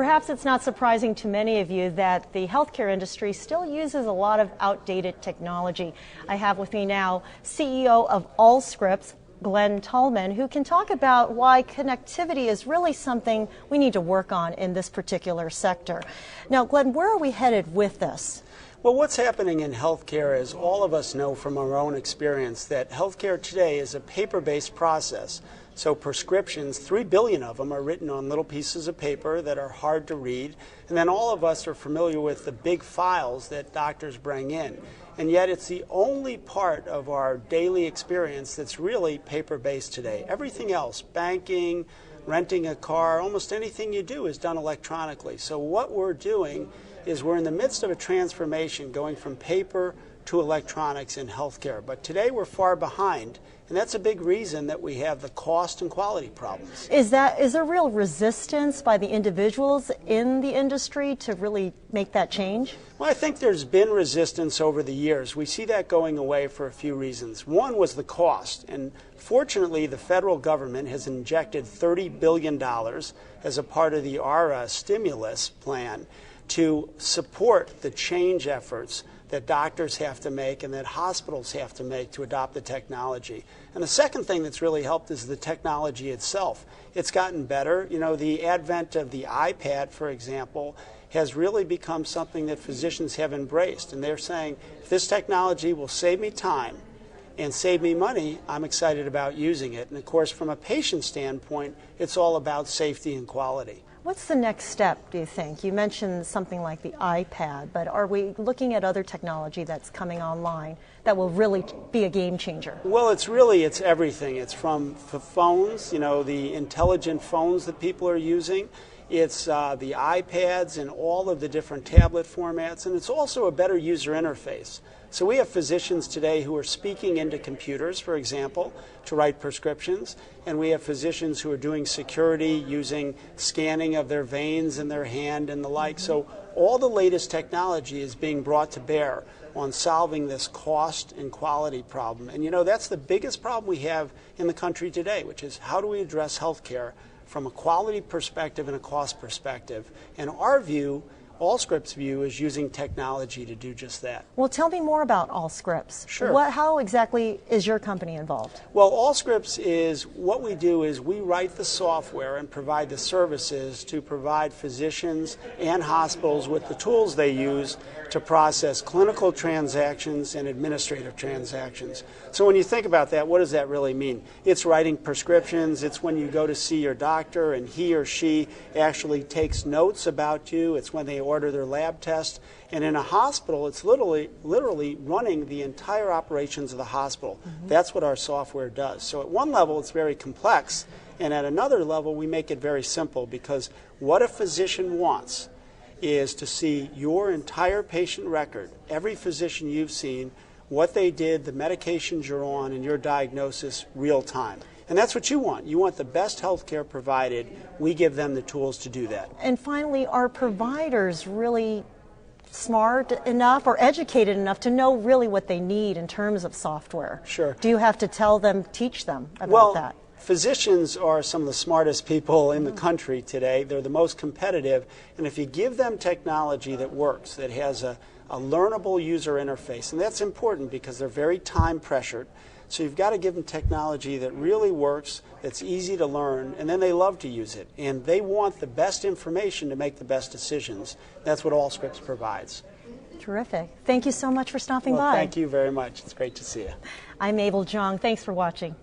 Perhaps it's not surprising to many of you that the healthcare industry still uses a lot of outdated technology. I have with me now CEO of Allscripts, Glen Tullman, who can talk about why connectivity is really something we need to work on in this particular sector. Now, Glen, where are we headed with this? Well, what's happening in healthcare is all of us know from our own experience that healthcare today is a paper-based process. So prescriptions, 3 billion of them are written on little pieces of paper that are hard to read. And then all of us are familiar with the big files that doctors bring in. And yet it's the only part of our daily experience that's really paper-based today. Everything else, banking, renting a car, almost anything you do is done electronically. So what we're doing is we're in the midst of a transformation going from paper to electronics in healthcare. But today we're far behind, and that's a big reason that we have the cost and quality problems. Is there real resistance by the individuals in the industry to really make that change? Well, I think there's been resistance over the years. We see that going away for a few reasons. One was the cost, and fortunately the federal government has injected $30 billion as a part of the ARA stimulus plan to support the change efforts that doctors have to make and that hospitals have to make to adopt the technology. And the second thing that's really helped is the technology itself. It's gotten better. You know, the advent of the iPad, for example, has really become something that physicians have embraced. And they're saying, if this technology will save me time and save me money, I'm excited about using it. And of course, from a patient standpoint, it's all about safety and quality. What's the next step, do you think? You mentioned something like the iPad, but are we looking at other technology that's coming online that will really be a game changer? Well, it's everything. It's from the phones, you know, the intelligent phones that people are using. It's the iPads and all of the different tablet formats, and it's also a better user interface. So we have physicians today who are speaking into computers, for example, to write prescriptions, and we have physicians who are doing security using scanning of their veins in their hand and the like. So all the latest technology is being brought to bear on solving this cost and quality problem. And you know, that's the biggest problem we have in the country today, which is how do we address healthcare from a quality perspective and a cost perspective. And our view, Allscripts' view, is using technology to do just that. Well, tell me more about Allscripts. Sure. How exactly is your company involved? Well, Allscripts is, what we do is we write the software and provide the services to provide physicians and hospitals with the tools they use to process clinical transactions and administrative transactions. So when you think about that, what does that really mean? It's writing prescriptions. It's when you go to see your doctor and he or she actually takes notes about you. It's when they order their lab test. And in a hospital, it's literally running the entire operations of the hospital. That's what our software does. So at one level, it's very complex, and at another level, we make it very simple, because what a physician wants is to see your entire patient record, every physician you've seen, what they did, the medications you're on, and your diagnosis real time. And that's what you want. You want the best health care provided. We give them the tools to do that. And finally, are providers really smart enough or educated enough to know really what they need in terms of software? Sure. Do you have to teach them about that? Physicians are some of the smartest people in the country today. They're the most competitive, and if you give them technology that works, that has a learnable user interface, and that's important because they're very time pressured, so you've got to give them technology that really works, that's easy to learn, and then they love to use it, and they want the best information to make the best decisions. That's what Allscripts provides. Terrific. Thank you so much for stopping by. Thank you very much. It's great to see you. I'm Mabel Jong. Thanks for watching.